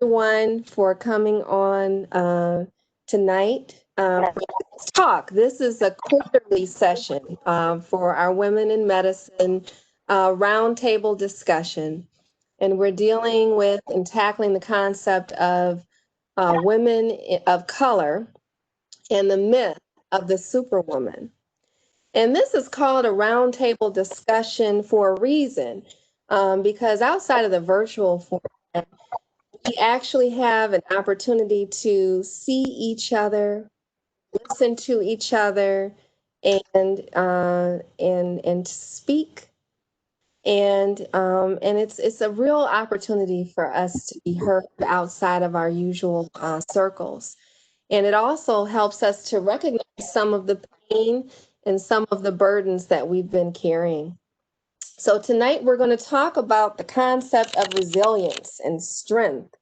everyone for coming on tonight for this talk. This is a quarterly session for our Women in Medicine roundtable discussion. And we're dealing with and tackling the concept of women of color and the myth of the superwoman. And this is called a roundtable discussion for a reason, because outside of the virtual format, we actually have an opportunity to see each other, listen to each other, and speak. And it's a real opportunity for us to be heard outside of our usual circles. And it also helps us to recognize some of the pain and some of the burdens that we've been carrying. So tonight we're going to talk about the concept of resilience and strength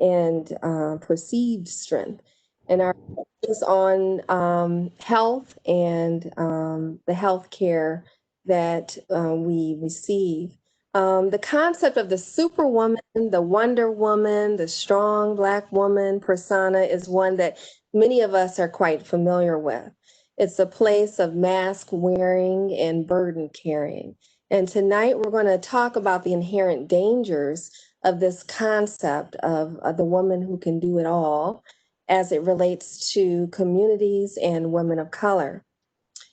and perceived strength. And our focus on health and the health care that we receive. The concept of the superwoman, the Wonder Woman, the strong Black woman persona is one that many of us are quite familiar with. It's a place of mask wearing and burden carrying. And tonight we're going to talk about the inherent dangers of this concept of the woman who can do it all as it relates to communities and women of color.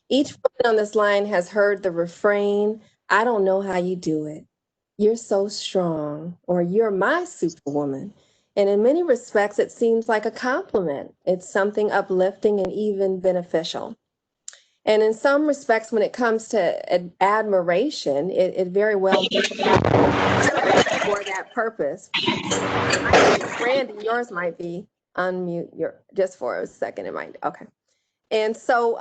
Each woman on this line has heard the refrain, I don't know how you do it. You're so strong, or you're my superwoman. And in many respects, it seems like a compliment. It's something uplifting and even beneficial. And in some respects, when it comes to admiration, it very well for that purpose. Brandy, yours might be unmute your just for a second. It might. Okay. And so,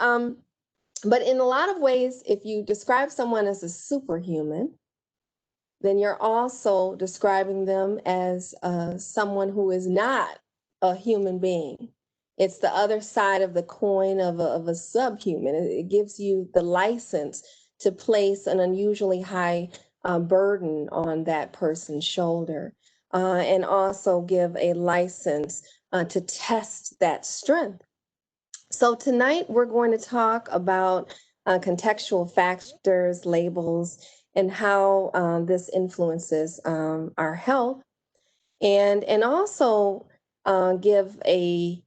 but in a lot of ways, if you describe someone as a superhuman, then you're also describing them as someone who is not a human being. It's the other side of the coin of a subhuman. It gives you the license to place an unusually high burden on that person's shoulder, and also give a license to test that strength. So tonight we're going to talk about contextual factors, labels, and how this influences our health, and also give a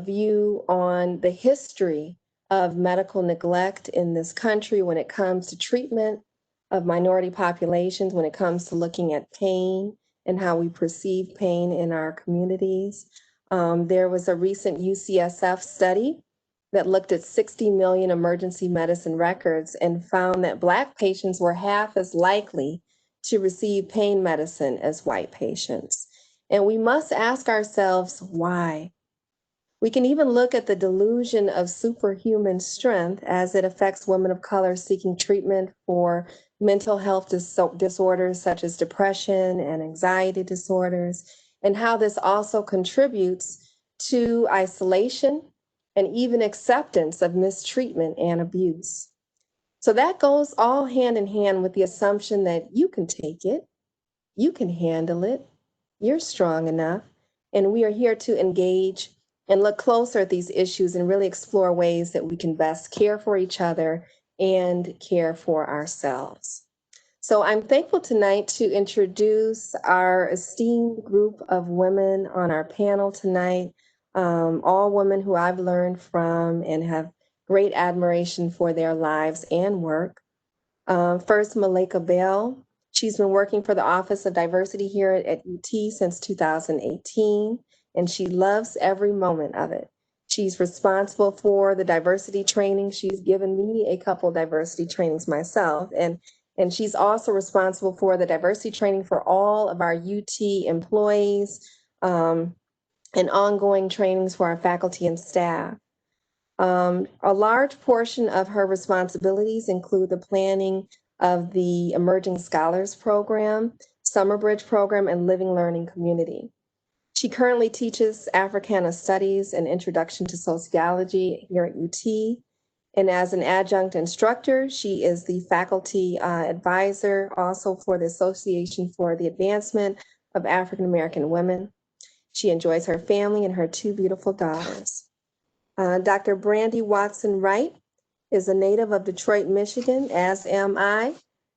view on the history of medical neglect in this country when it comes to treatment of minority populations, when it comes to looking at pain and how we perceive pain in our communities. There was a recent UCSF study that looked at 60 million emergency medicine records and found that Black patients were half as likely to receive pain medicine as white patients. And we must ask ourselves why. We can even look at the delusion of superhuman strength as it affects women of color seeking treatment for mental health disorders such as depression and anxiety disorders, and how this also contributes to isolation and even acceptance of mistreatment and abuse. So that goes all hand in hand with the assumption that you can take it, you can handle it, you're strong enough, and we are here to engage and look closer at these issues and really explore ways that we can best care for each other and care for ourselves. So I'm thankful tonight to introduce our esteemed group of women on our panel tonight, all women who I've learned from and have great admiration for their lives and work. First, Malaika Bell. She's been working for the Office of Diversity here at UT since 2018, and she loves every moment of it. She's responsible for the diversity training. She's given me a couple diversity trainings myself, and she's also responsible for the diversity training for all of our UT employees, and ongoing trainings for our faculty and staff. A large portion of her responsibilities include the planning of the Emerging Scholars Program, Summer Bridge Program, and Living Learning Community. She currently teaches Africana Studies and Introduction to Sociology here at UT. And as an adjunct instructor, she is the faculty advisor also for the Association for the Advancement of African American women. She enjoys her family and her two beautiful daughters. Dr. Brandy Wright is a native of Detroit, Michigan, as am I.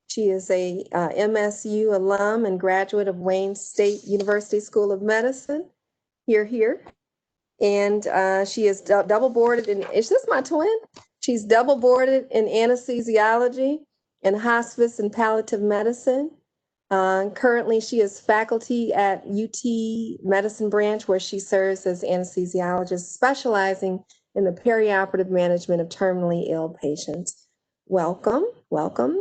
She is a MSU alum and graduate of Wayne State University School of Medicine. Here. And she is double boarded in, is this my twin? She's double boarded in anesthesiology and hospice and palliative medicine. Currently, she is faculty at UT Medicine Branch, where she serves as anesthesiologist, specializing in the perioperative management of terminally ill patients. Welcome.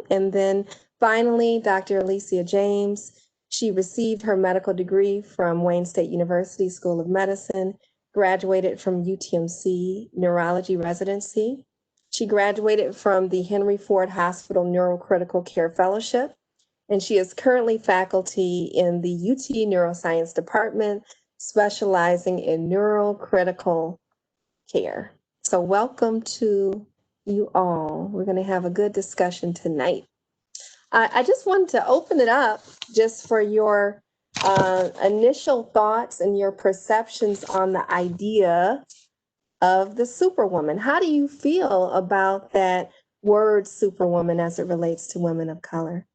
And then finally, Dr. Elysia James. She received her medical degree from Wayne State University School of Medicine, graduated from UTMC Neurology Residency. She graduated from the Henry Ford Hospital Neurocritical Care Fellowship, and she is currently faculty in the UT Neuroscience Department, specializing in neurocritical care. So welcome to you all. We're going to have a good discussion tonight. I just wanted to open it up just for your initial thoughts and your perceptions on the idea of the Superwoman. How do you feel about that word Superwoman as it relates to women of color?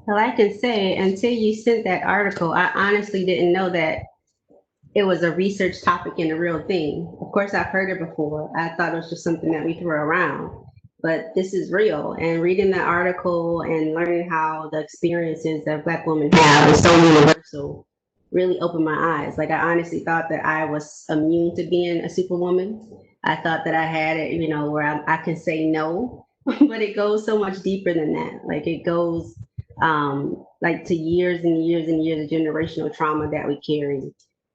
Well, I can say until you sent that article, I honestly didn't know that it was a research topic and a real thing. Of course, I've heard it before. I thought it was just something that we threw around, but this is real. And reading the article and learning how the experiences that Black women have is so universal really opened my eyes. Like, I honestly thought that I was immune to being a superwoman. I thought that I had it, where I can say no, but it goes so much deeper than that. Like, it goes like to years and years and years of generational trauma that we carry,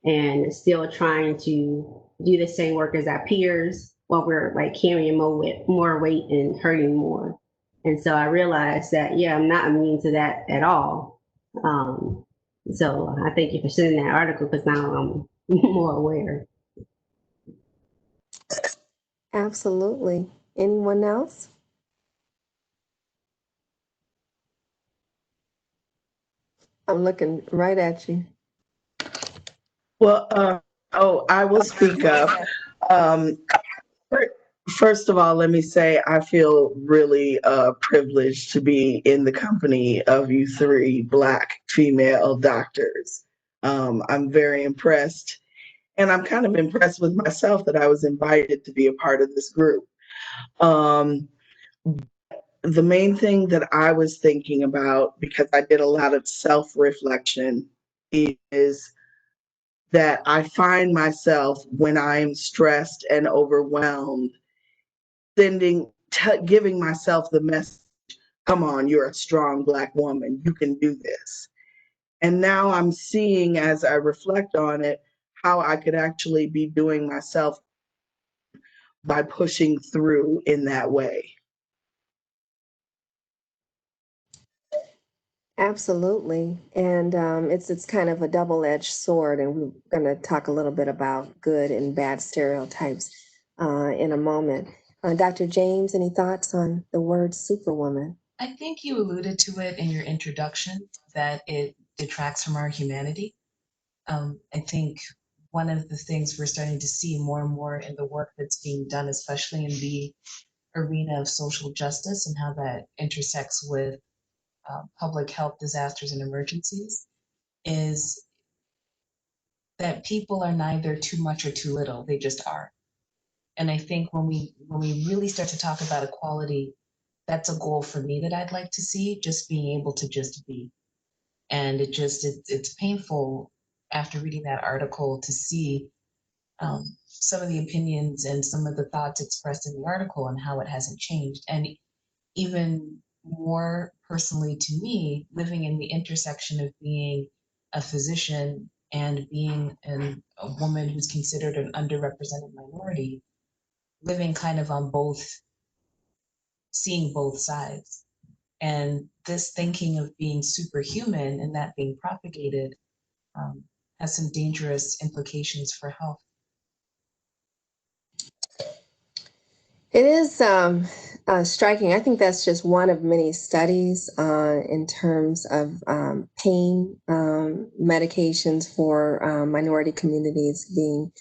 and still trying to do the same work as our peers while we're like carrying more weight and hurting more. And so I realized that, yeah, I'm not immune to that at all. So I thank you for sending that article, because now I'm more aware. Absolutely. Anyone else? I'm looking right at you. Well, I will speak up. First of all, let me say I feel really privileged to be in the company of you three Black female doctors. I'm very impressed, and I'm kind of impressed with myself that I was invited to be a part of this group. Um, the main thing that I was thinking about, because I did a lot of self-reflection, is that I find myself, when I'm stressed and overwhelmed, giving myself the message, come on, you're a strong Black woman, you can do this. And now I'm seeing, as I reflect on it, how I could actually be doing myself by pushing through in that way. Absolutely. And it's kind of a double-edged sword, and we're going to talk a little bit about good and bad stereotypes in a moment. Dr. James, any thoughts on the word Superwoman? I think you alluded to it in your introduction, that it detracts from our humanity. I think one of the things we're starting to see more and more in the work that's being done, especially in the arena of social justice and how that intersects with public health disasters and emergencies, is that people are neither too much or too little, they just are. And I think when we really start to talk about equality, that's a goal for me that I'd like to see, just being able to just be. And it's painful after reading that article to see some of the opinions and some of the thoughts expressed in the article and how it hasn't changed. And even more personally to me, living in the intersection of being a physician and being a woman who's considered an underrepresented minority, living kind of on both, seeing both sides. And this thinking of being superhuman and that being propagated has some dangerous implications for health. It is striking. I think that's just one of many studies in terms of pain medications for minority communities being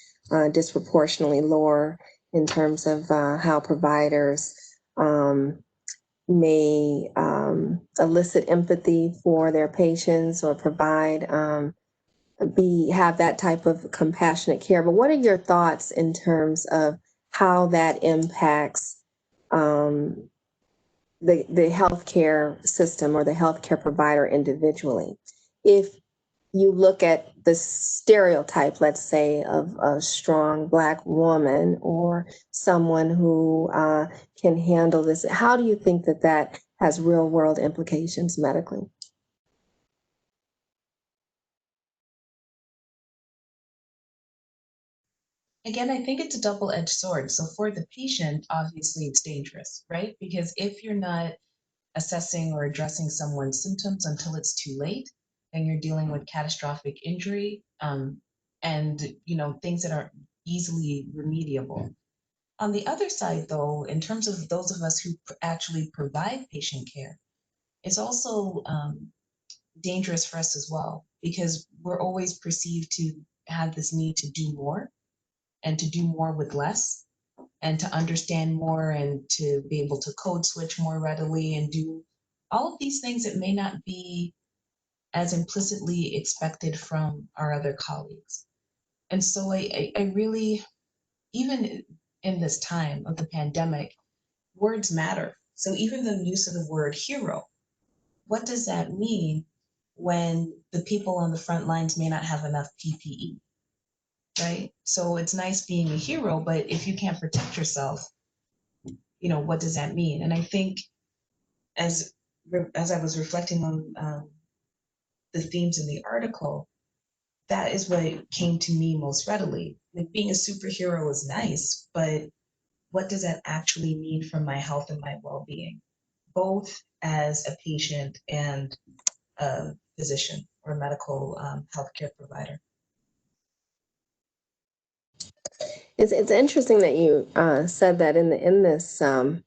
disproportionately lower in terms of how providers may elicit empathy for their patients or provide have that type of compassionate care. But what are your thoughts in terms of how that impacts the healthcare system or the healthcare provider individually? If you look at the stereotype, let's say, of a strong Black woman or someone who can handle this, how do you think that that has real world implications medically? Again, I think it's a double-edged sword. So for the patient, obviously it's dangerous, right? Because if you're not assessing or addressing someone's symptoms until it's too late, then you're dealing with catastrophic injury and things that are easily remediable. On the other side, though, in terms of those of us who actually provide patient care, it's also dangerous for us as well, because we're always perceived to have this need to do more and to do more with less and to understand more and to be able to code switch more readily and do all of these things that may not be as implicitly expected from our other colleagues. And so I really, even in this time of the pandemic, words matter. So even the use of the word hero, what does that mean when the people on the front lines may not have enough PPE, right? So it's nice being a hero, but if you can't protect yourself, what does that mean? And I think as I was reflecting on the themes in the article, that is what came to me most readily. Like, being a superhero is nice, but what does that actually mean for my health and my well-being, both as a patient and a physician or medical healthcare provider? It's interesting that you said that in this kind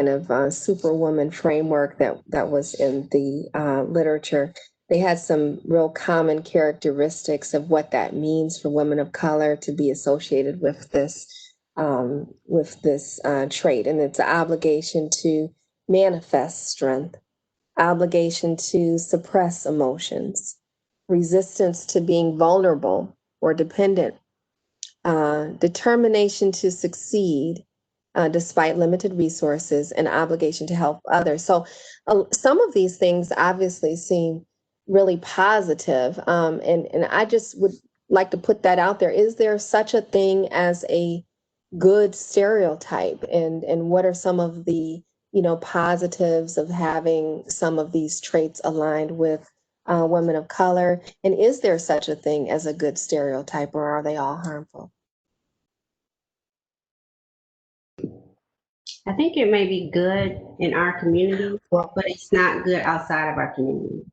of Superwoman framework that was in the literature. They had some real common characteristics of what that means for women of color to be associated with this trait, and it's an obligation to manifest strength, obligation to suppress emotions, resistance to being vulnerable or dependent, determination to succeed despite limited resources, and obligation to help others. So some of these things obviously seem really positive. And I just would like to put that out there. Is there such a thing as a good stereotype? And what are some of the positives of having some of these traits aligned with women of color? And is there such a thing as a good stereotype, or are they all harmful? I think it may be good in our community, but it's not good outside of our community.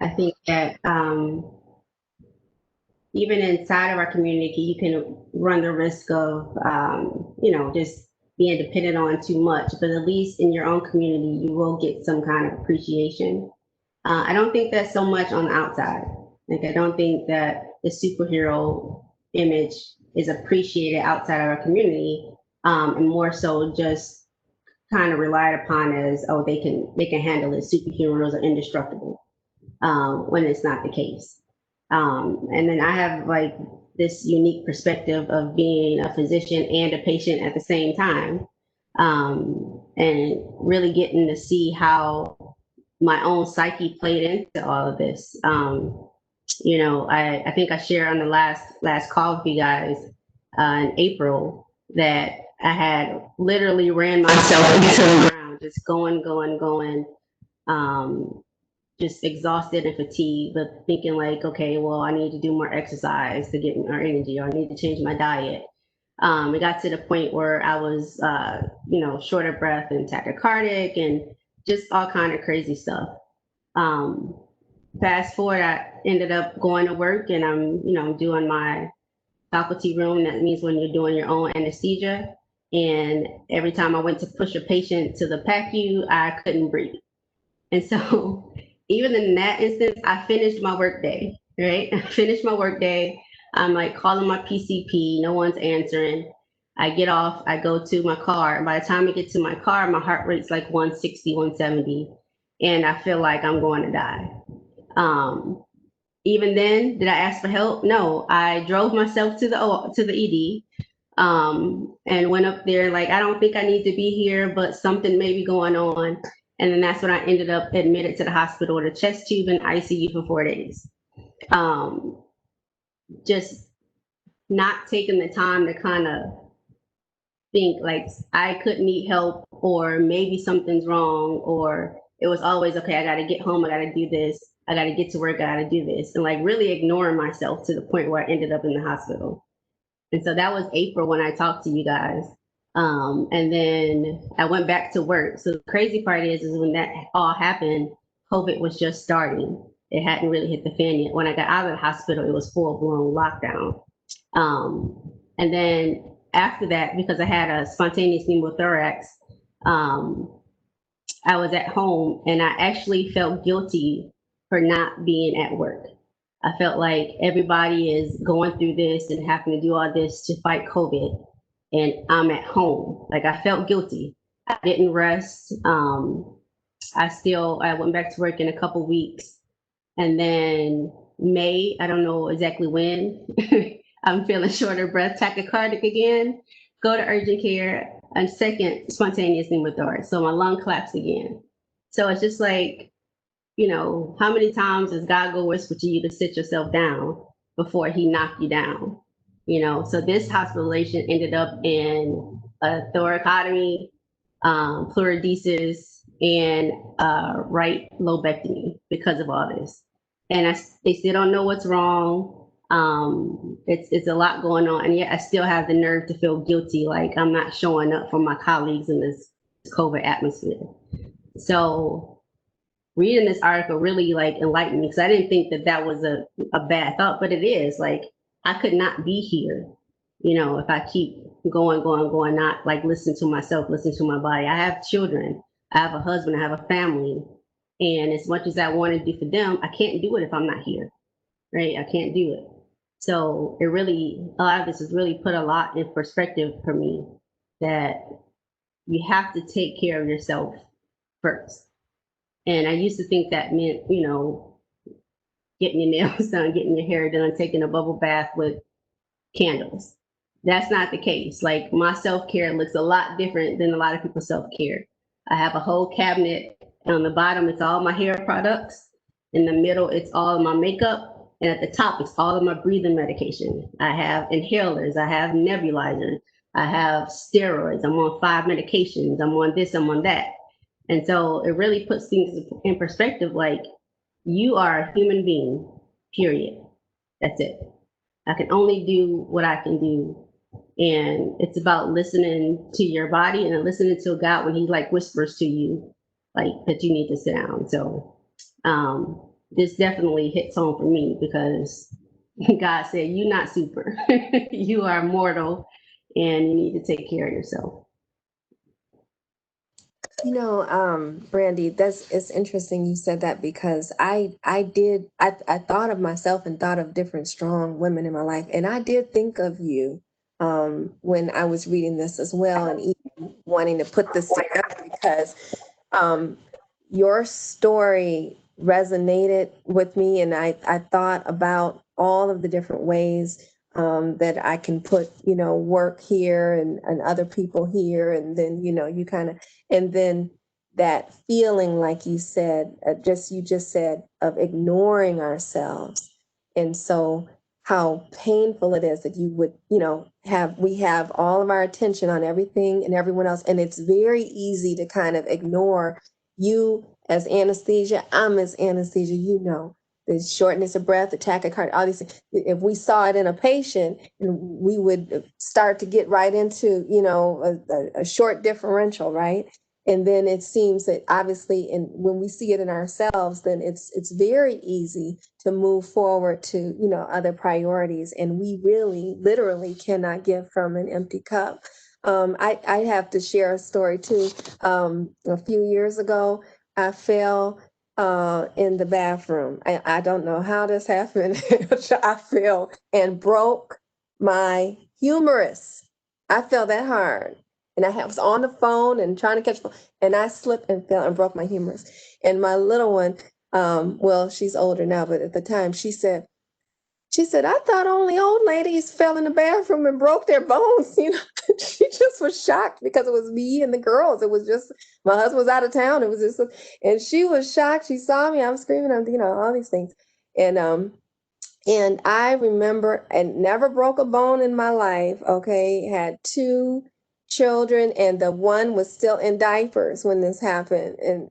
I think that even inside of our community, you can run the risk of, just being dependent on too much, but at least in your own community, you will get some kind of appreciation. I don't think that's so much on the outside. Like, I don't think that the superhero image is appreciated outside of our community, and more so just kind of relied upon as, oh, they can handle it. Superheroes are indestructible, when it's not the case. And then I have like this unique perspective of being a physician and a patient at the same time, and really getting to see how my own psyche played into all of this. I think I shared on the last call with you guys in April that I had literally ran myself into the ground, just going, just exhausted and fatigued, but thinking like, okay, well, I need to do more exercise to get more energy, or I need to change my diet. It got to the point where I was, short of breath and tachycardic and just all kind of crazy stuff. Fast forward, I ended up going to work, and I'm, doing my faculty room. That means when you're doing your own anesthesia. And every time I went to push a patient to the PACU, I couldn't breathe. And so even in that instance, I finished my work day, right? I finished my work day. I'm like calling my PCP, no one's answering. I get off, I go to my car. And by the time I get to my car, my heart rate's like 160, 170. And I feel like I'm going to die. Even then, did I ask for help? No, I drove myself to the ED, and went up there like, I don't think I need to be here, but something may be going on. And then that's when I ended up admitted to the hospital with a chest tube and ICU for 4 days. Just not taking the time to kind of think like I could need help, or maybe something's wrong, or it was always, okay, I got to get home, I got to do this, I got to get to work, I got to do this, and like really ignoring myself to the point where I ended up in the hospital. And so that was April when I talked to you guys. And then I went back to work. So the crazy part is when that all happened, COVID was just starting. It hadn't really hit the fan yet. When I got out of the hospital, it was full blown lockdown. And then after that, because I had a spontaneous pneumothorax, I was at home and I actually felt guilty for not being at work. I felt like everybody is going through this and having to do all this to fight COVID, and I'm at home. Like I felt guilty. I didn't rest. I went back to work in a couple weeks, and then May, I don't know exactly when, I'm feeling short of breath, tachycardic again, go to urgent care, and second spontaneous pneumothorax. So my lung collapsed again. So it's just like, how many times does God go whisper to you to sit yourself down before he knocked you down? So this hospitalization ended up in a thoracotomy, pleurodesis, and right lobectomy because of all this. And they still don't know what's wrong. It's a lot going on, and yet I still have the nerve to feel guilty, like I'm not showing up for my colleagues in this COVID atmosphere. So reading this article really like enlightened me, because I didn't think that was a bad thought, but it is. Like I could not be here, if I keep going, not like listen to myself, listen to my body. I have children, I have a husband, I have a family, and as much as I want to do for them, I can't do it if I'm not here, right? I can't do it. So a lot of this has really put a lot in perspective for me, that you have to take care of yourself first. And I used to think that meant, getting your nails done, getting your hair done, taking a bubble bath with candles. That's not the case. Like my self-care looks a lot different than a lot of people's self-care. I have a whole cabinet. On the bottom, it's all my hair products. In the middle, it's all of my makeup. And at the top, it's all of my breathing medication. I have inhalers. I have nebulizers. I have steroids. I'm on 5 medications. I'm on this, I'm on that. And so it really puts things in perspective, like you are a human being, period. That's it. I can only do what I can do. And it's about listening to your body and listening to God when he like whispers to you, like that you need to sit down. So this definitely hits home for me, because God said, you're not super, you are mortal, and you need to take care of yourself. Brandy, it's interesting you said that, because I thought of myself and thought of different strong women in my life, and I did think of you when I was reading this as well, and even wanting to put this together, because your story resonated with me, and I thought about all of the different ways that I can put, work here and other people here. And then, you kind of, and then that feeling, like you said, you just said, of ignoring ourselves. And so how painful it is that you would, we have all of our attention on everything and everyone else. And it's very easy to kind of ignore you as anesthesia. I'm as anesthesia, the shortness of breath, the tachycardia, all these things. If we saw it in a patient, and we would start to get right into, a short differential, right? And then it seems that obviously, and when we see it in ourselves, then it's very easy to move forward to, other priorities. And we really, literally cannot give from an empty cup. I have to share a story too. A few years ago, I fell in the bathroom. I don't know how this happened. I fell and broke my humerus. I fell that hard. And was on the phone and trying to catch the phone, and I slipped and fell and broke my humerus. And my little one, well, she's older now, but at the time she said, I thought only old ladies fell in the bathroom and broke their bones. You know, she just was shocked because it was me and the girls. It was just, my husband was out of town. It was just, and she was shocked. She saw me, I'm screaming, all these things. And I remember, and never broke a bone in my life, okay, had 2 children, and the one was still in diapers when this happened. And,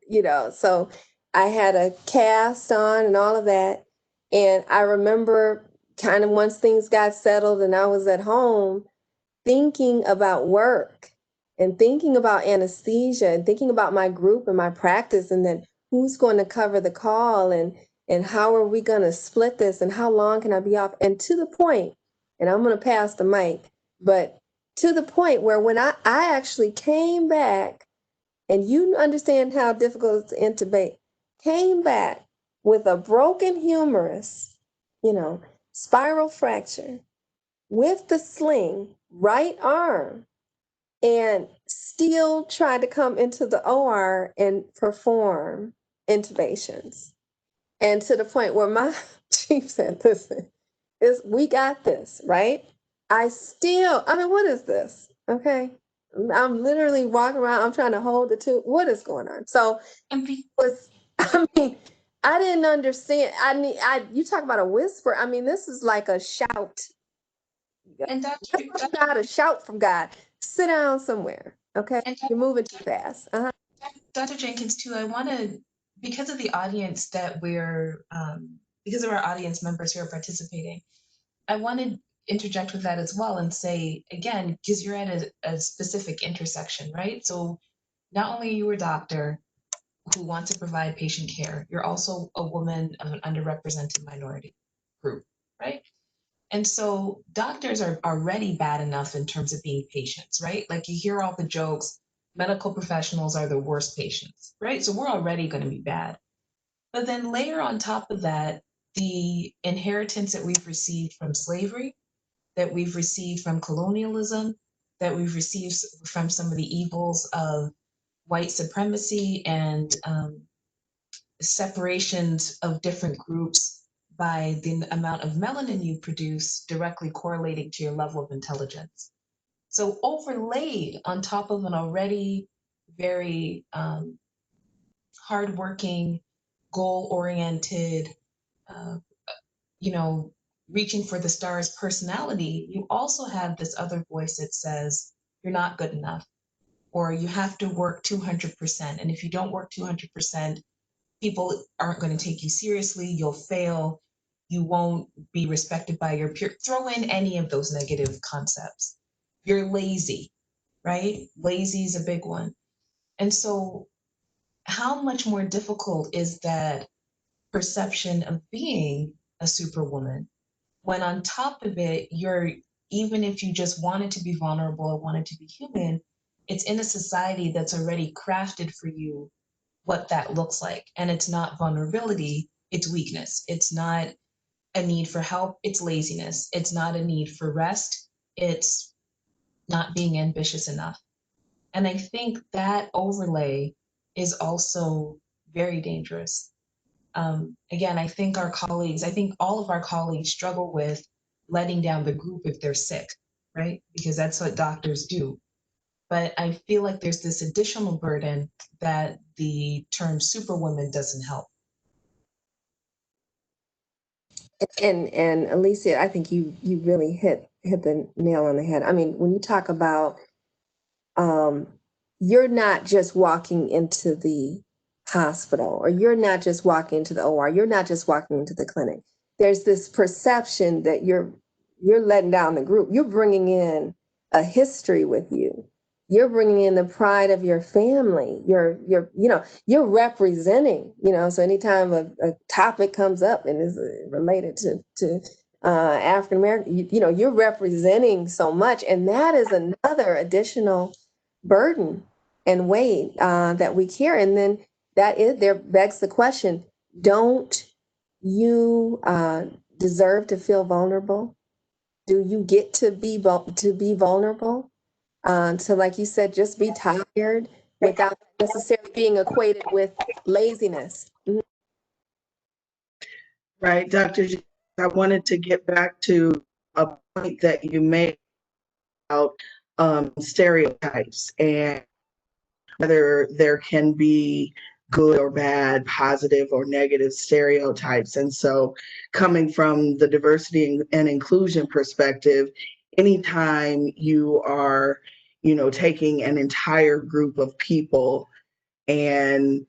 so I had a cast on and all of that. And I remember kind of once things got settled and I was at home, thinking about work and thinking about anesthesia and thinking about my group and my practice, and then who's going to cover the call, and how are we going to split this, and how long can I be off, and to the point, and I'm going to pass the mic, but to the point where when I actually came back, and you understand how difficult it is to intubate, came back with a broken humerus, spiral fracture, with the sling, right arm, and still tried to come into the OR and perform intubations. And to the point where my chief said, listen, we got this, right? What is this? Okay. I'm literally walking around, I'm trying to hold the tube. What is going on? So I didn't understand. You talk about a whisper. This is like a shout. And A shout from God. Sit down somewhere. Okay. You're moving too fast. Dr. Jenkins, too, I want to, because of the audience that because of our audience members who are participating, I want to interject with that as well and say, again, because you're at a specific intersection, right? So not only are you a doctor who wants to provide patient care, you're also a woman of an underrepresented minority group, right? And so doctors are already bad enough in terms of being patients, right? Like you hear all the jokes, medical professionals are the worst patients, right? So we're already going to be bad. But then layer on top of that, the inheritance that we've received from slavery, that we've received from colonialism, that we've received from some of the evils of white supremacy and separations of different groups by the amount of melanin you produce directly correlating to your level of intelligence. So overlaid on top of an already very hardworking, goal-oriented, uh, reaching for the stars personality, you also have this other voice that says, you're not good enough, or you have to work 200%. And if you don't work 200%, people aren't going to take you seriously, you'll fail, you won't be respected by your peer. Throw in any of those negative concepts. You're lazy, right? Lazy is a big one. And so how much more difficult is that perception of being a superwoman when on top of it, even if you just wanted to be vulnerable or wanted to be human, it's in a society that's already crafted for you what that looks like. And it's not vulnerability, it's weakness. It's not a need for help, it's laziness. It's not a need for rest, it's not being ambitious enough. And I think that overlay is also very dangerous. Again, I think all of our colleagues struggle with letting down the group if they're sick, right? Because that's what doctors do. But I feel like there's this additional burden that the term superwoman doesn't help. And Elysia, I think you really hit the nail on the head. When you talk about you're not just walking into the hospital, or you're not just walking into the OR, you're not just walking into the clinic. There's this perception that you're letting down the group. You're bringing in a history with you. You're bringing in the pride of your family. You're representing, so anytime a topic comes up and is related to African American, you know, you're representing so much, and that is another additional burden and weight that we carry. And then that is there begs the question: don't you deserve to feel vulnerable? Do you get to be vulnerable? So, like you said, just be tired without necessarily being equated with laziness. Right, Dr. G, I wanted to get back to a point that you made about stereotypes and whether there can be good or bad, positive or negative stereotypes. And so, coming from the diversity and inclusion perspective, anytime you are, you know, taking an entire group of people and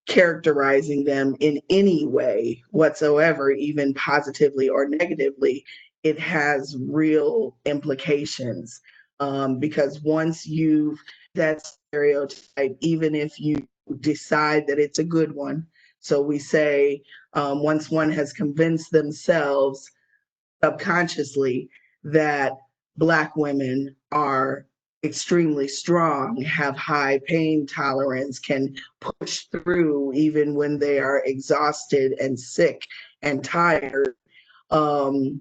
characterizing them in any way whatsoever, even positively or negatively, it has real implications. Because once you've that stereotype, even if you decide that it's a good one, so we say once one has convinced themselves subconsciously that Black women are extremely strong, have high pain tolerance, can push through even when they are exhausted and sick and tired. Um,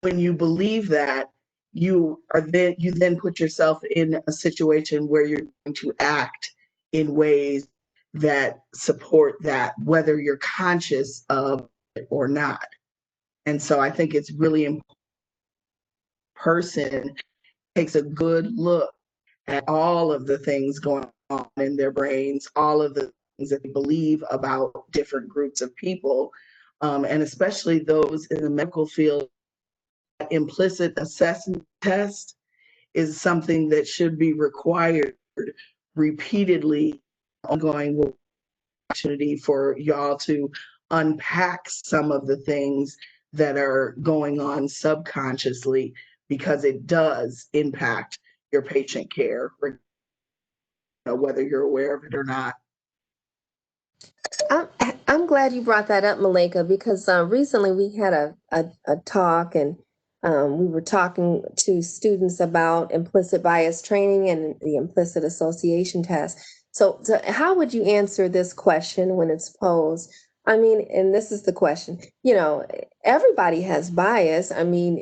when you believe that, you then put yourself in a situation where you're going to act in ways that support that, whether you're conscious of it or not. And so I think it's really important person takes a good look at all of the things going on in their brains, all of the things that they believe about different groups of people, and especially those in the medical field. Implicit assessment test is something that should be required repeatedly, ongoing opportunity for y'all to unpack some of the things that are going on subconsciously, because it does impact your patient care, whether you're aware of it or not. I'm, I'm glad you brought that up, Malaika, because recently we had a talk, and we were talking to students about implicit bias training and the implicit association test. So how would you answer this question when it's posed? I mean, and this is the question, you know, everybody has bias. I mean,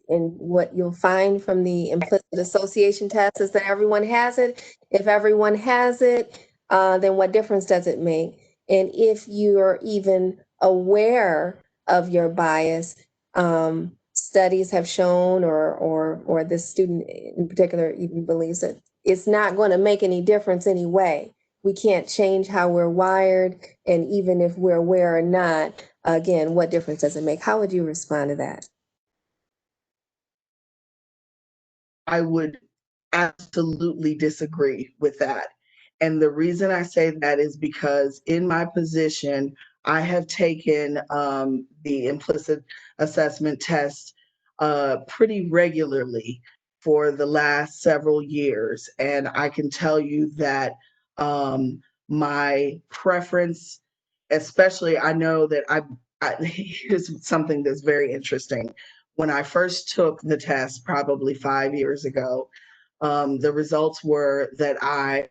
in what you'll find from the implicit association test is that everyone has it. If everyone has it, then what difference does it make? And if you're even aware of your bias, studies have shown, or this student in particular even believes that it's not going to make any difference anyway. We can't change how we're wired, and even if we're aware or not, again, what difference does it make? How would you respond to that? I would absolutely disagree with that. And the reason I say that is because in my position, I have taken the implicit assessment test pretty regularly for the last several years. And I can tell you that my preference, especially, I know that here's something that's very interesting. When I first took the test, probably 5 years ago, the results were that I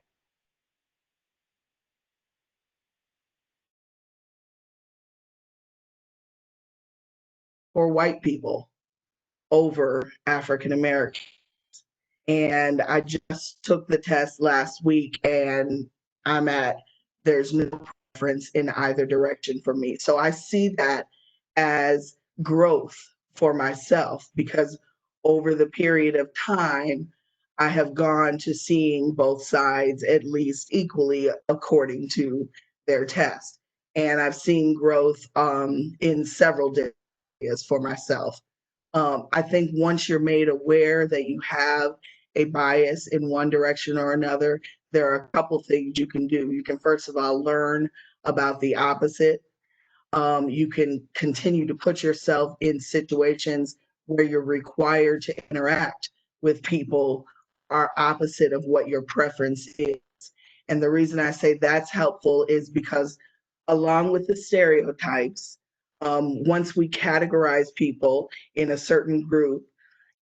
for white people over African American. And I just took the test last week, and I'm at, there's no preference in either direction for me. So I see that as growth for myself, because over the period of time, I have gone to seeing both sides at least equally according to their test. And I've seen growth in several areas for myself. I think once you're made aware that you have a bias in one direction or another, there are a couple things you can do. You can, first of all, learn about the opposite. You can continue to put yourself in situations where you're required to interact with people are opposite of what your preference is. And the reason I say that's helpful is because, along with the stereotypes, Once we categorize people in a certain group,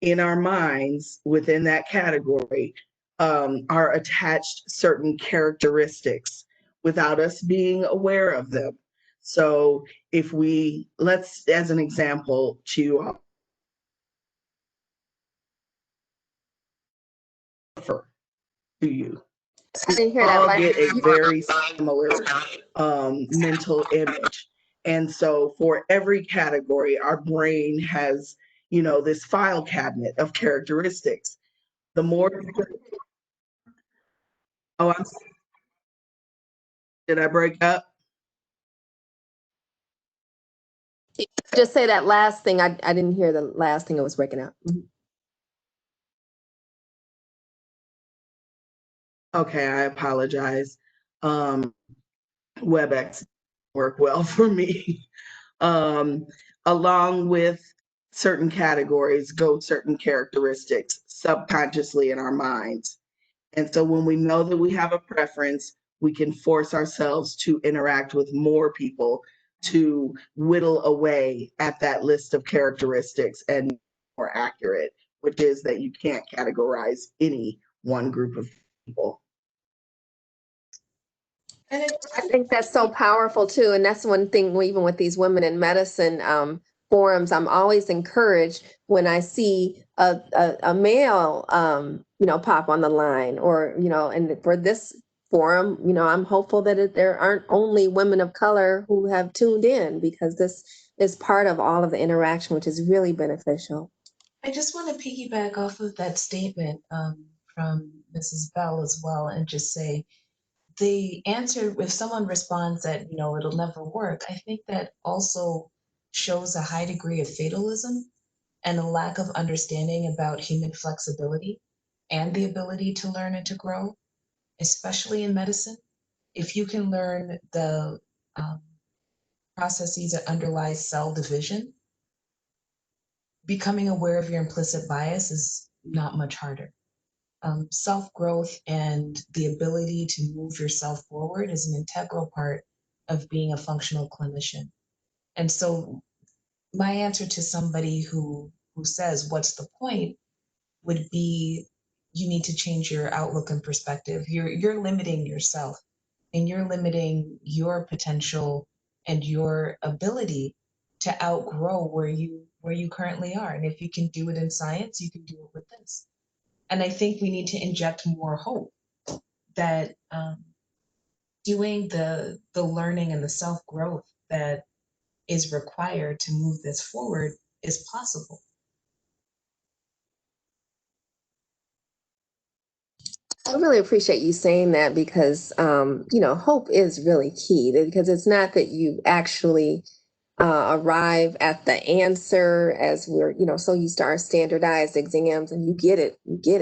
in our minds within that category are attached certain characteristics without us being aware of them. So if we, let's, as an example, to offer to you, I didn't hear that all last. get a very similar mental image. And so for every category, our brain has, you know, this file cabinet of characteristics. The more, oh, did I break up? Just say that last thing. I didn't hear the last thing. It was breaking up. Okay, I apologize. WebEx work well for me. Um, Along with certain categories go certain characteristics subconsciously in our minds. And so when we know that we have a preference, we can force ourselves to interact with more people to whittle away at that list of characteristics and more accurate, which is that you can't categorize any one group of people. And I think that's so powerful too. And that's one thing, even with these women in medicine forums, I'm always encouraged when I see a male, pop on the line or, and for this forum, I'm hopeful that there aren't only women of color who have tuned in, because this is part of all of the interaction, which is really beneficial. I just want to piggyback off of that statement from Mrs. Bell as well, and just say, the answer, if someone responds that, it'll never work, I think that also shows a high degree of fatalism and a lack of understanding about human flexibility and the ability to learn and to grow, especially in medicine. If you can learn the processes that underlie cell division, becoming aware of your implicit bias is not much harder. Self-growth and the ability to move yourself forward is an integral part of being a functional clinician. And so my answer to somebody who says, what's the point, would be, you need to change your outlook and perspective. You're limiting yourself, and you're limiting your potential and your ability to outgrow where you currently are. And if you can do it in science, you can do it with this. And I think we need to inject more hope that doing the learning and the self-growth that is required to move this forward is possible. I really appreciate you saying that, because, hope is really key, because it's not that you actually arrive at the answer as we're, so you start standardized exams and you get it,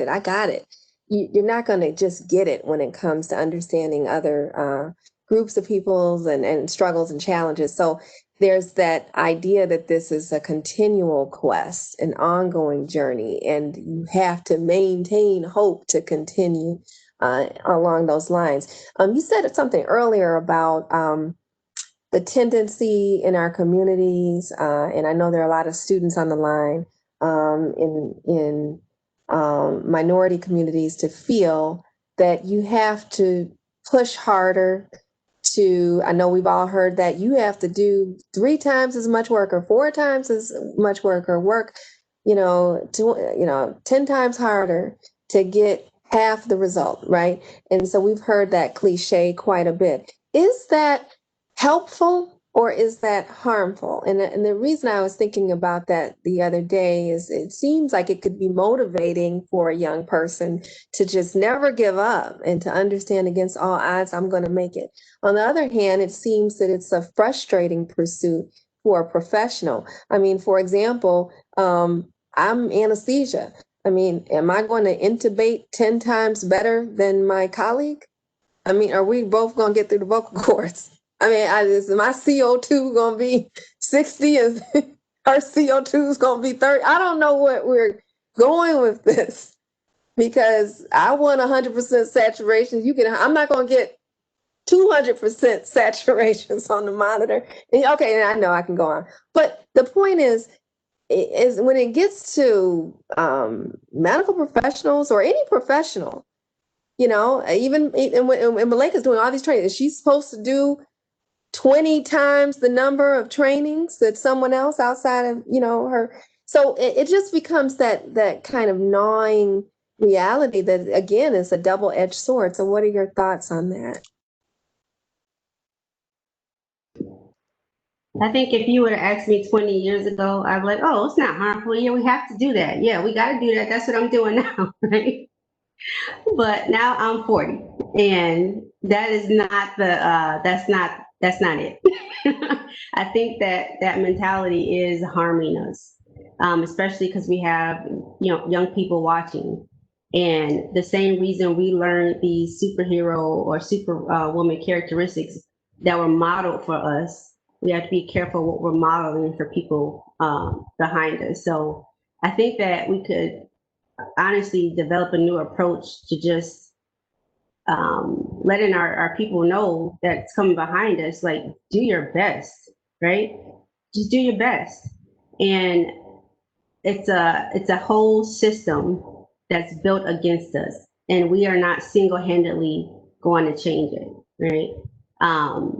I got it. You're not going to just get it when it comes to understanding other groups of peoples and struggles and challenges. So there's that idea that this is a continual quest, an ongoing journey, and you have to maintain hope to continue along those lines. You said something earlier about the tendency in our communities, and I know there are a lot of students on the line in minority communities, to feel that you have to push harder. I know we've all heard that you have to do 3 times as much work or 4 times as much work, or work, 10 times harder to get half the result, right? And so we've heard that cliche quite a bit. Is that helpful or is that harmful? And the reason I was thinking about that the other day is it seems like it could be motivating for a young person to just never give up and to understand, against all odds, I'm going to make it. On the other hand, it seems that it's a frustrating pursuit for a professional. I mean, for example, I'm anesthesia. I mean, am I going to intubate 10 times better than my colleague? I mean, are we both going to get through the vocal cords? I mean, is my CO2 going to be 60 and her CO2 is going to be 30? I don't know what we're going with this, because I want 100% saturation. I'm not going to get 200% saturations on the monitor. And, okay, and I know I can go on. But the point is when it gets to medical professionals or any professional, you know, even when Malaika's doing all these trainings, she's supposed to do 20 times the number of trainings that someone else outside of, you know, her. So it just becomes that kind of gnawing reality that, again, is a double-edged sword. So what are your thoughts on that? I think if you would have asked me 20 years ago, I'd be like, oh, it's not harmful. Yeah, we have to do that. Yeah, we got to do that. That's what I'm doing now, right? But now I'm 40, and that is not that's not it. I think that mentality is harming us, especially because we have, you know, young people watching. And the same reason we learned these superhero or superwoman characteristics that were modeled for us, we have to be careful what we're modeling for people behind us. So I think that we could honestly develop a new approach to just letting our people know that's coming behind us, like, do your best, right? Just do your best. And it's a whole system that's built against us, and we are not single-handedly going to change it, right?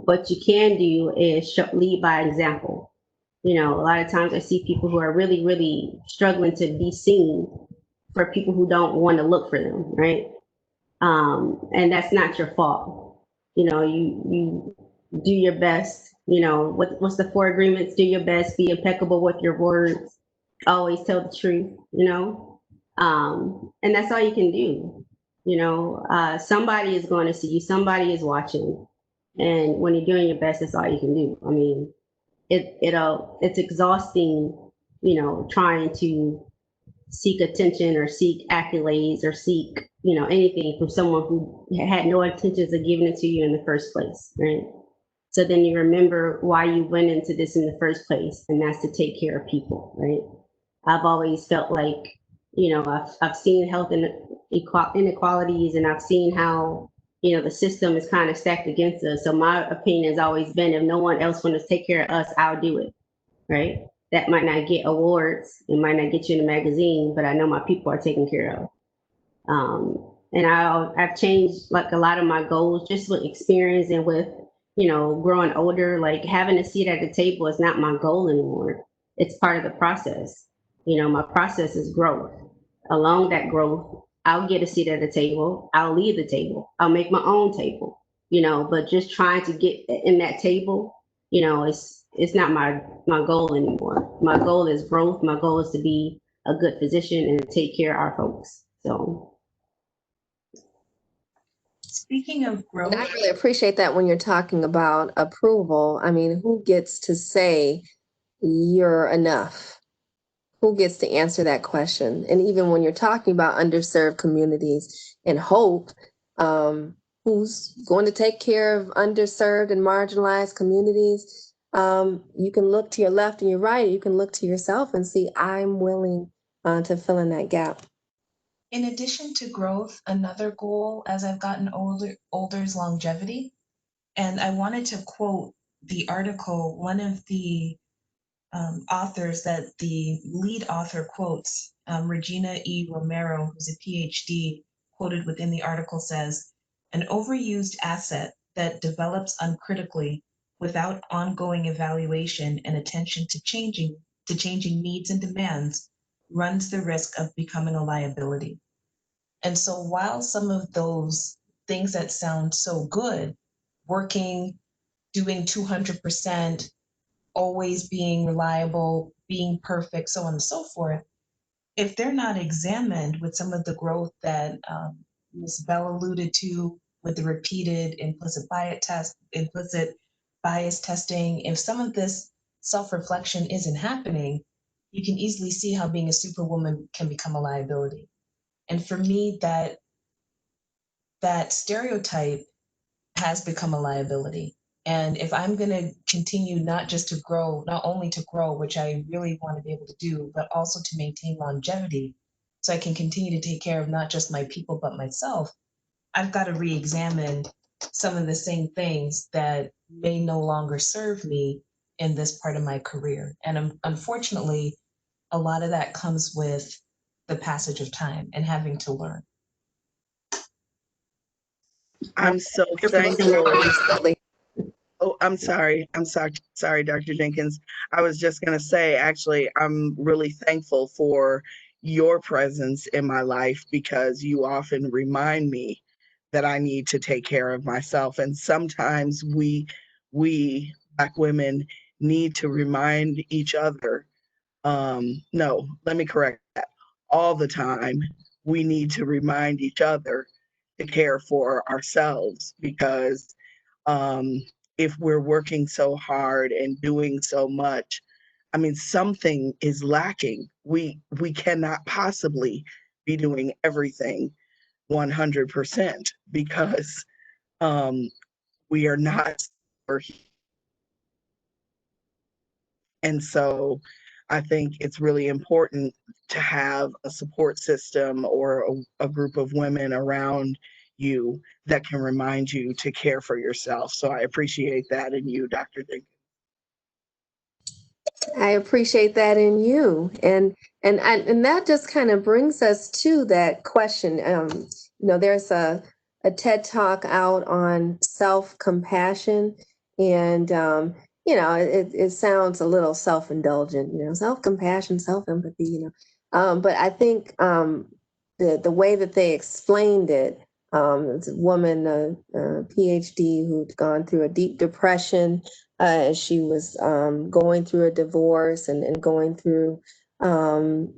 What you can do is lead by example. You know, a lot of times I see people who are really, really struggling to be seen for people who don't want to look for them, right? And that's not your fault. You know, you do your best. You know, what's the 4 agreements? Do your best, be impeccable with your words, always tell the truth, you know? And that's all you can do. You know, somebody is going to see you, somebody is watching. And when you're doing your best, that's all you can do. I mean, it's exhausting, you know, trying to seek attention or seek accolades or seek, you know, anything from someone who had no intentions of giving it to you in the first place, right? So then you remember why you went into this in the first place, and that's to take care of people, right? I've always felt like, you know, I've seen health inequalities, and I've seen how, you know, the system is kind of stacked against us. So my opinion has always been, if no one else wants to take care of us, I'll do it, right? That might not get awards, it might not get you in a magazine, but I know my people are taken care of. And I've changed like a lot of my goals just with experience and with, you know, growing older. Like having a seat at the table is not my goal anymore. It's part of the process. You know, my process is growth. Along that growth, I'll get a seat at the table. I'll leave the table. I'll make my own table. You know, but just trying to get in that table, you know, it's not my goal anymore. My goal is growth. My goal is to be a good physician and take care of our folks. So. Speaking of growth, And I really appreciate that when you're talking about approval. I mean, who gets to say you're enough? Who gets to answer that question? And even when you're talking about underserved communities and hope, who's going to take care of underserved and marginalized communities? You can look to your left and your right. You can look to yourself and see, I'm willing to fill in that gap. in addition to growth, another goal as I've gotten older is longevity. And I wanted to quote the article, one of the authors that the lead author quotes, Regina E. Romero, who's a PhD, quoted within the article says, an overused asset that develops uncritically without ongoing evaluation and attention to changing needs and demands runs the risk of becoming a liability. And so while some of those things that sound so good, working, doing 200%, always being reliable, being perfect, so on and so forth, if they're not examined with some of the growth that Ms. Bell alluded to with the repeated implicit bias testing, if some of this self-reflection isn't happening, you can easily see how being a superwoman can become a liability. And for me, that stereotype has become a liability. And if I'm going to continue not only to grow, which I really want to be able to do, but also to maintain longevity, so I can continue to take care of not just my people, but myself, I've got to re-examine some of the same things that may no longer serve me in this part of my career. And unfortunately, a lot of that comes with the passage of time and having to learn. I'm so thankful. Oh, I'm sorry. I'm sorry. Sorry, Dr. Jenkins. I was just going to say, actually, I'm really thankful for your presence in my life because you often remind me that I need to take care of myself. And sometimes we Black women need to remind each other. No, let me correct that. All the time, we need to remind each other to care for ourselves because um, if we're working so hard and doing so much, I mean, something is lacking. We cannot possibly be doing everything 100% because um, we are not. And so I think it's really important to have a support system or a group of women around you that can remind you to care for yourself. So I appreciate that in you, Dr. Jenkins. I appreciate that in you, and that just kind of brings us to that question. There's a TED talk out on self compassion, and it sounds a little self indulgent. Self compassion, self empathy. But I think the way that they explained it. It's a woman, a PhD, who'd gone through a deep depression. She was going through a divorce and going through, and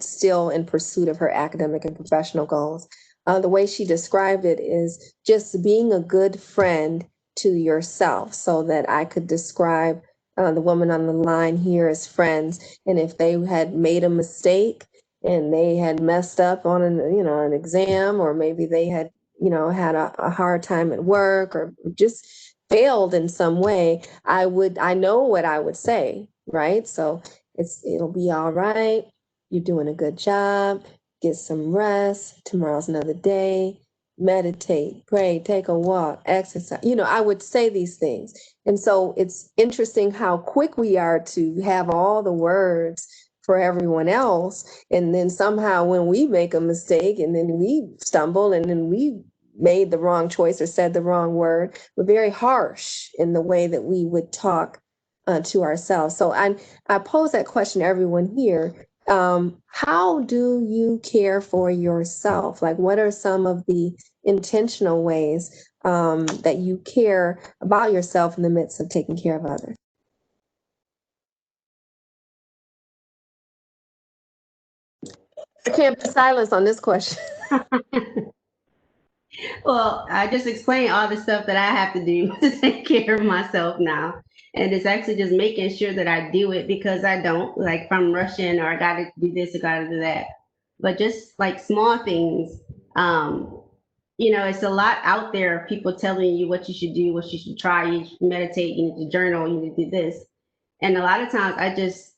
still in pursuit of her academic and professional goals. The way she described it is just being a good friend to yourself, so that I could describe the woman on the line here as friends. And if they had made a mistake and they had messed up on an exam, or maybe they had had a hard time at work, or just failed in some way, I know what I would say, right? So it'll be all right. You're doing a good job. Get some rest. Tomorrow's another day. Meditate, pray, take a walk, exercise. I would say these things. And so it's interesting how quick we are to have all the words for everyone else. And then somehow when we make a mistake and then we stumble and then we made the wrong choice or said the wrong word, we're very harsh in the way that we would talk to ourselves. So I pose that question to everyone here. How do you care for yourself? Like, what are some of the intentional ways that you care about yourself in the midst of taking care of others? There can't be silence on this question. Well, I just explained all the stuff that I have to do to take care of myself now. And it's actually just making sure that I do it because I don't, like if I'm rushing or I got to do this or got to do that. But just like small things, um, it's a lot out there of people telling you what you should do, what you should try. You should meditate, you need to journal, you need to do this. And a lot of times I just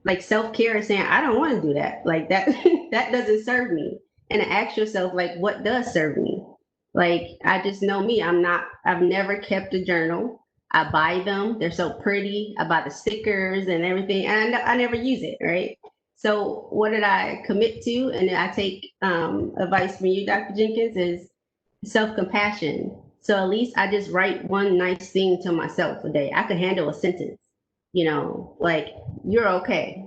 like self-care is saying, I don't want to do that. Like that, that doesn't serve me. And ask yourself, like, what does serve me? Like, I just know me. I've never kept a journal. I buy them. They're so pretty. I buy the stickers and everything. And I never use it, right? So what did I commit to? And I take advice from you, Dr. Jenkins, is self-compassion. So at least I just write one nice thing to myself a day. I could handle a sentence, like you're okay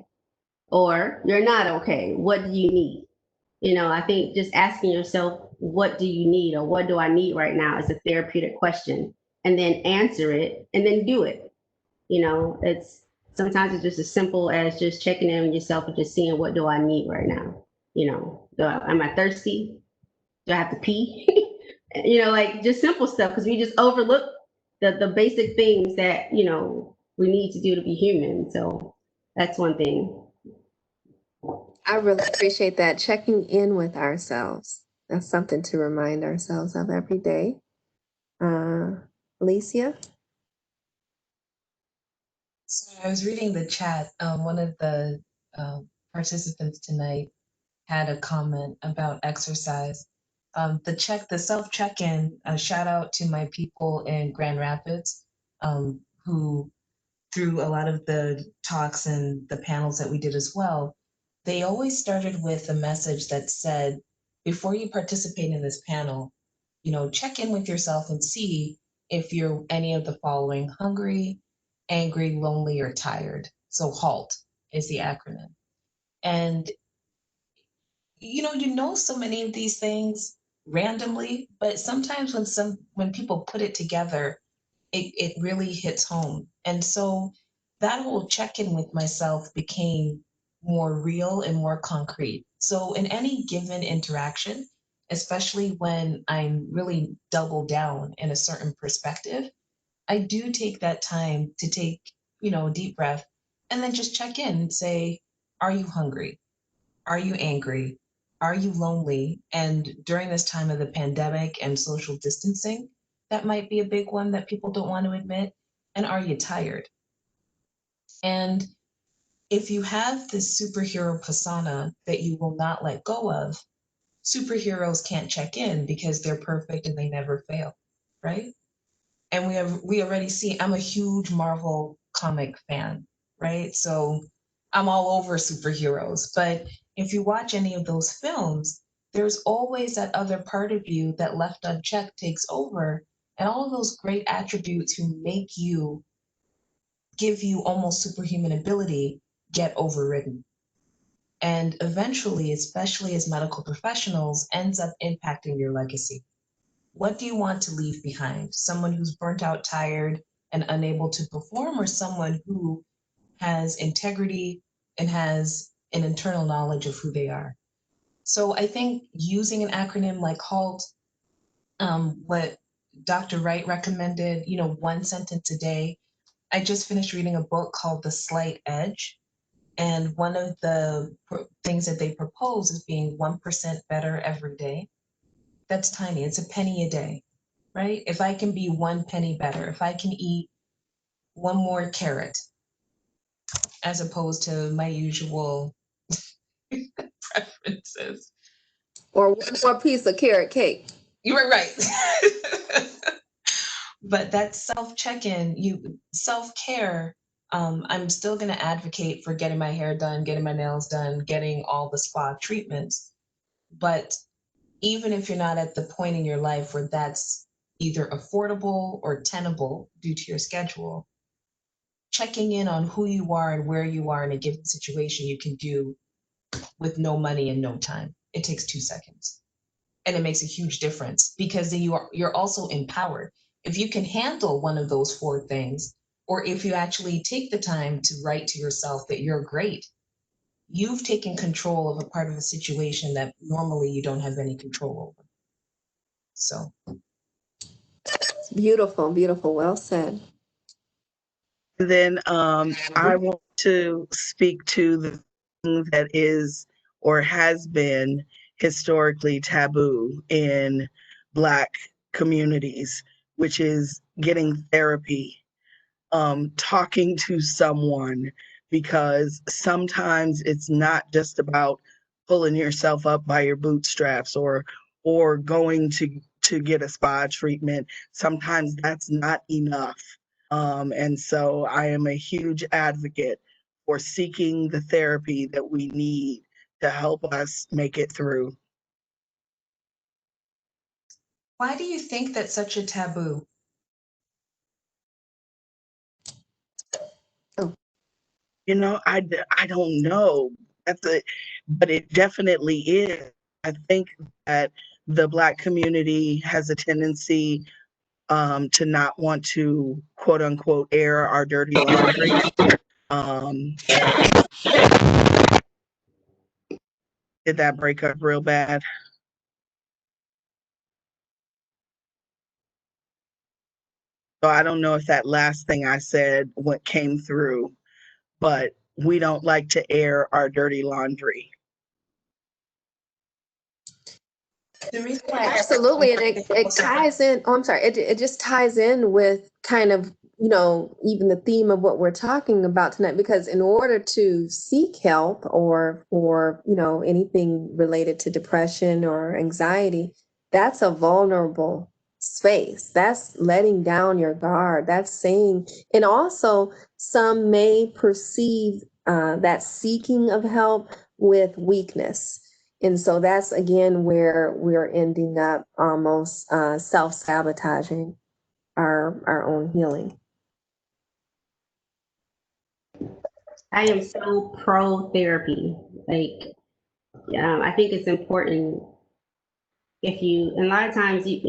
or you're not okay. What do you need? I think just asking yourself, what do you need or what do I need right now is a therapeutic question. And then answer it and then do it. It's sometimes it's just as simple as just checking in on yourself and just seeing what do I need right now. Am I thirsty? Do I have to pee? Like just simple stuff because we just overlook the basic things that, we need to do to be human. So that's one thing. I really appreciate that, checking in with ourselves. That's something to remind ourselves of every day. Elysia? So I was reading the chat. One of the participants tonight had a comment about exercise. The self check-in, shout out to my people in Grand Rapids, who through a lot of the talks and the panels that we did as well, they always started with a message that said, before you participate in this panel, check in with yourself and see if you're any of the following: hungry, angry, lonely, or tired. So HALT is the acronym. And so many of these things randomly, but sometimes when people put it together, it really hits home. And so that whole check-in with myself became more real and more concrete. So in any given interaction, especially when I'm really double down in a certain perspective, I do take that time to take, a deep breath and then just check in and say, are you hungry? Are you angry? Are you lonely? And during this time of the pandemic and social distancing, that might be a big one that people don't want to admit. And are you tired? And if you have this superhero persona that you will not let go of, superheroes can't check in because they're perfect and they never fail, right? And we already see, I'm a huge Marvel comic fan, right? So I'm all over superheroes. But if you watch any of those films, there's always that other part of you that left unchecked takes over. And all of those great attributes who give you almost superhuman ability get overridden. And eventually, especially as medical professionals, ends up impacting your legacy. What do you want to leave behind? Someone who's burnt out, tired, and unable to perform, or someone who has integrity and has an internal knowledge of who they are? So I think using an acronym like HALT, what Dr. Wright recommended, one sentence a day. I just finished reading a book called The Slight Edge. And one of the things that they propose is being 1% better every day. That's tiny. It's a penny a day, right? If I can be one penny better, if I can eat one more carrot as opposed to my usual preferences. Or one more piece of carrot cake. You were right. But that self-check-in, self-care, I'm still going to advocate for getting my hair done, getting my nails done, getting all the spa treatments. But even if you're not at the point in your life where that's either affordable or tenable due to your schedule, checking in on who you are and where you are in a given situation, you can do with no money and no time. It takes 2 seconds. And it makes a huge difference because then you're also empowered. If you can handle one of those 4 things, or if you actually take the time to write to yourself that you're great, you've taken control of a part of a situation that normally you don't have any control over. So Beautiful, beautiful. Well said. And then I want to speak to the thing that is or has been historically taboo in Black communities, which is getting therapy, talking to someone, because sometimes it's not just about pulling yourself up by your bootstraps or going to get a spa treatment. Sometimes that's not enough. And so I am a huge advocate for seeking the therapy that we need to help us make it through. why do you think that's such a taboo? I don't know. But it definitely is. I think that the Black community has a tendency to not want to, quote unquote, air our dirty laundry. Um, did that break up real bad? So I don't know if that last thing I said what came through, but we don't like to air our dirty laundry. Absolutely. And it ties in. Oh, I'm sorry. It just ties in with kind of, even the theme of what we're talking about tonight, because in order to seek help or for, anything related to depression or anxiety, that's a vulnerable space. That's letting down your guard. That's saying, and also some may perceive that seeking of help with weakness. And so that's again where we're ending up almost self-sabotaging our own healing. I am so pro therapy. Like, I think it's important if you, and a lot of times, it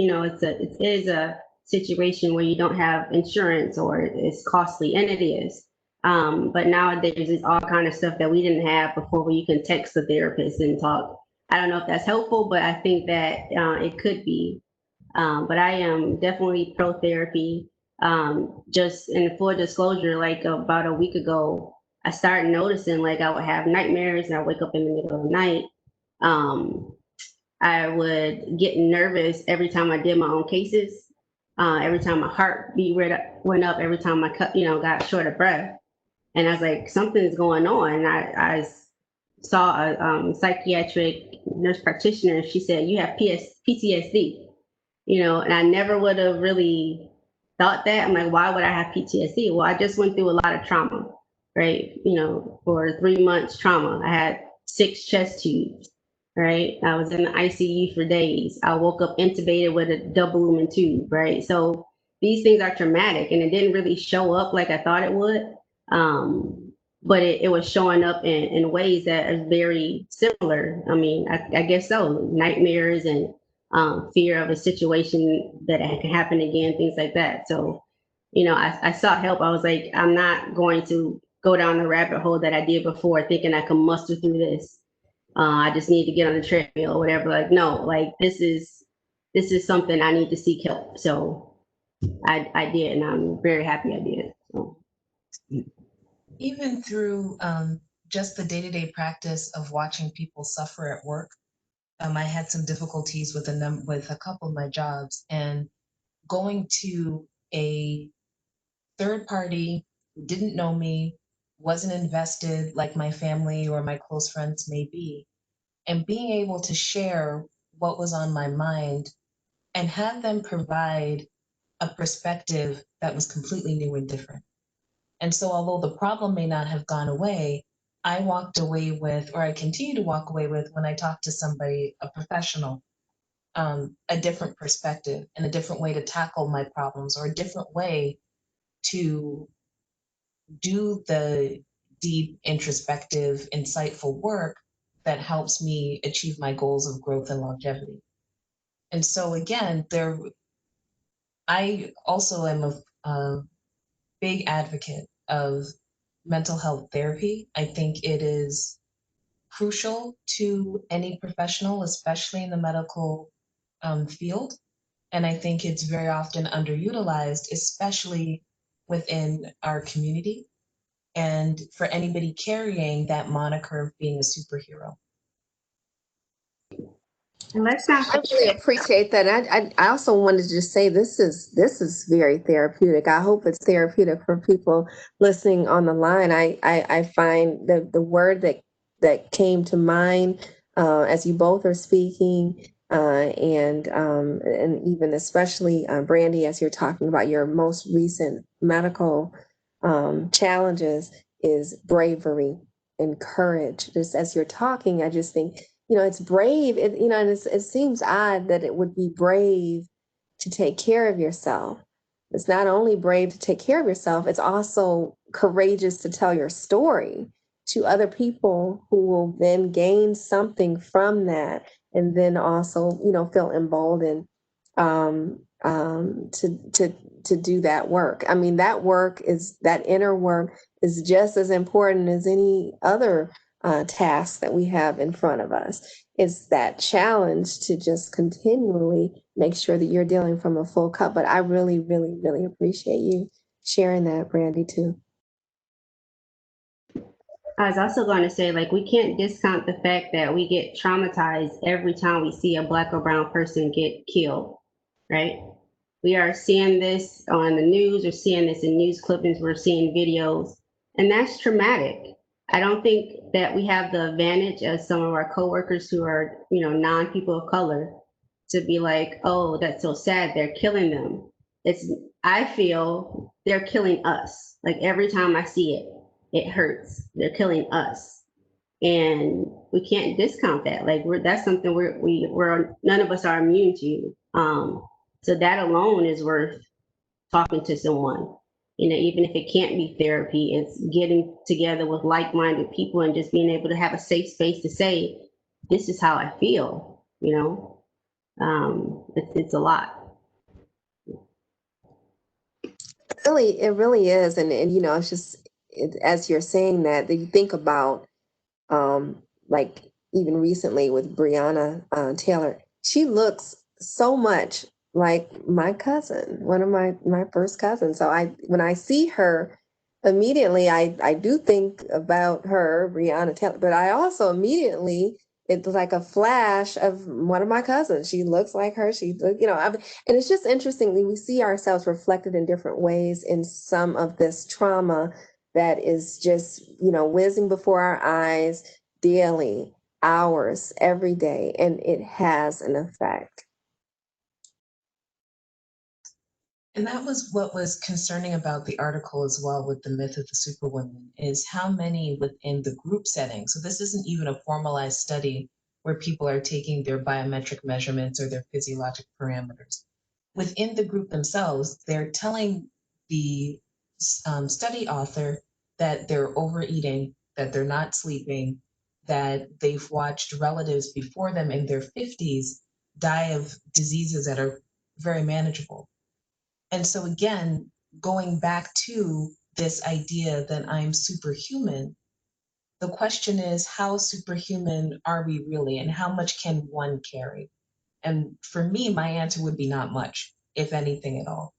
is a situation where you don't have insurance or it's costly, and it is. But nowadays, there's all kind of stuff that we didn't have before where you can text a therapist and talk. I don't know if that's helpful, but I think that it could be. But I am definitely pro therapy. Just in full disclosure, like about a week ago, I started noticing like I would have nightmares and I wake up in the middle of the night. Um, I would get nervous every time I did my own cases. Every time my heartbeat went up, every time I got short of breath, and I was like, something's going on. And I saw a psychiatric nurse practitioner. And she said, "You have PTSD." And I never would have really thought that. I'm like, why would I have PTSD? Well, I just went through a lot of trauma, right? For 3 months trauma, I had 6 chest tubes, right? I was in the ICU for days. I woke up intubated with a double lumen tube, right? So these things are traumatic, and it didn't really show up like I thought it would. But it was showing up in ways that are very similar. I mean, I guess so. Nightmares and fear of a situation that can happen again, things like that. So, I sought help. I was like, I'm not going to go down the rabbit hole that I did before, thinking I can muster through this. I just need to get on the treadmill or whatever. Like, no, like this is something I need to seek help. So I did, and I'm very happy I did. So. Even through just the day-to-day practice of watching people suffer at work, I had some difficulties with a couple of my jobs, and going to a third party who didn't know me, wasn't invested like my family or my close friends may be, and being able to share what was on my mind and have them provide a perspective that was completely new and different. And so, although the problem may not have gone away, I walked away with, or I continue to walk away with, when I talk to somebody, a professional, a different perspective and a different way to tackle my problems, or a different way to do the deep, introspective, insightful work that helps me achieve my goals of growth and longevity. And so, again, I also am a big advocate of mental health therapy. I think it is crucial to any professional, especially in the medical field. And I think it's very often underutilized, especially within our community and for anybody carrying that moniker of being a superhero. And let's not I really appreciate that. I also wanted to just say this is very therapeutic. I hope it's therapeutic for people listening on the line. I find the word that came to mind as you both are speaking, and even especially Brandy, as you're talking about your most recent medical challenges, is bravery and courage. Just as you're talking, I just think, it's brave. And it seems odd that it would be brave to take care of yourself. It's not only brave to take care of yourself, it's also courageous to tell your story to other people who will then gain something from that, and then also, feel emboldened to do that work. I mean, that inner work is just as important as any other task that we have in front of us. It's that challenge to just continually make sure that you're dealing from a full cup. But I really, really, really appreciate you sharing that, Brandy, too. I was also going to say, like, we can't discount the fact that we get traumatized every time we see a Black or brown person get killed, right? We are seeing this on the news, we're seeing this in news clippings, we're seeing videos, and that's traumatic. I don't think that we have the advantage of some of our coworkers who are, non-people of color, to be like, oh, that's so sad, they're killing them. I feel they're killing us. Like every time I see it, it hurts. They're killing us. And we can't discount that. Like that's something we're none of us are immune to. So that alone is worth talking to someone. You know, even if it can't be therapy, it's getting together with like-minded people and just being able to have a safe space to say, this is how I feel, you know. It's a lot. Really, it really is. And you know, it's just, as you're saying that you think about, like even recently with Breonna Taylor, she looks so much like my cousin, one of my first cousins. So when I see her, immediately I do think about her, Breonna Taylor, but I also immediately, it's like a flash of one of my cousins. She looks like her. And it's just interesting that we see ourselves reflected in different ways in some of this trauma that is just, whizzing before our eyes daily, hours, every day, and it has an effect. And that was what was concerning about the article as well with the myth of the superwoman, is how many within the group setting. So this isn't even a formalized study where people are taking their biometric measurements or their physiologic parameters. Within the group themselves, they're telling the study author that they're overeating, that they're not sleeping, that they've watched relatives before them in their 50s die of diseases that are very manageable. And so again, going back to this idea that I'm superhuman, the question is, how superhuman are we really, and how much can one carry? And for me, my answer would be not much, if anything at all.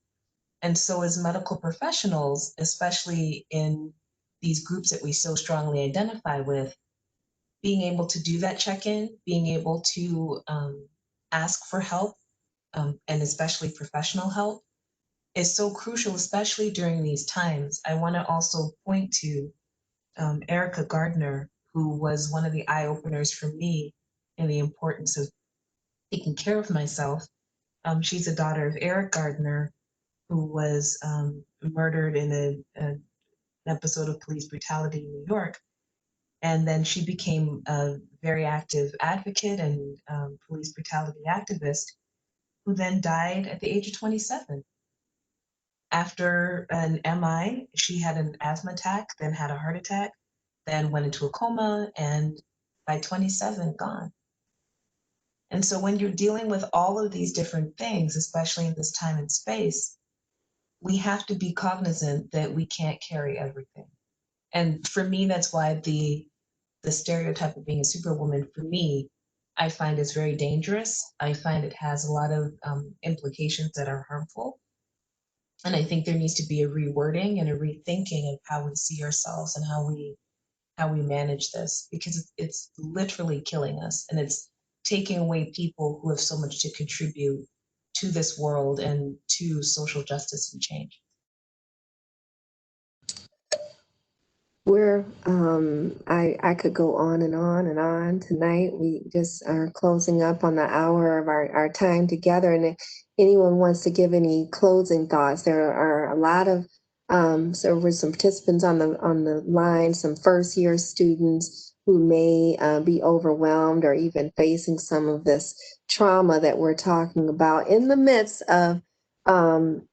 And so as medical professionals, especially in these groups that we so strongly identify with, being able to do that check-in, being able to ask for help, and especially professional help, is so crucial, especially during these times. I want to also point to Erica Gardner, who was one of the eye openers for me in the importance of taking care of myself. She's a daughter of Eric Gardner, who was murdered in an episode of police brutality in New York. And then she became a very active advocate and police brutality activist, who then died at the age of 27. After an MI, she had an asthma attack, then had a heart attack, then went into a coma, and by 27, gone. And so when you're dealing with all of these different things, especially in this time and space, we have to be cognizant that we can't carry everything. And for me, that's why the stereotype of being a superwoman, for me, I find is very dangerous. I find it has a lot of implications that are harmful. And I think there needs to be a rewording and a rethinking of how we see ourselves and how we manage this, because it's literally killing us, and it's taking away people who have so much to contribute to this world and to social justice and change. I could go on and on and on tonight. We just are closing up on the hour of our time together. And if anyone wants to give any closing thoughts, there are a lot of, so with some participants on the line, some first year students who may be overwhelmed or even facing some of this trauma that we're talking about in the midst of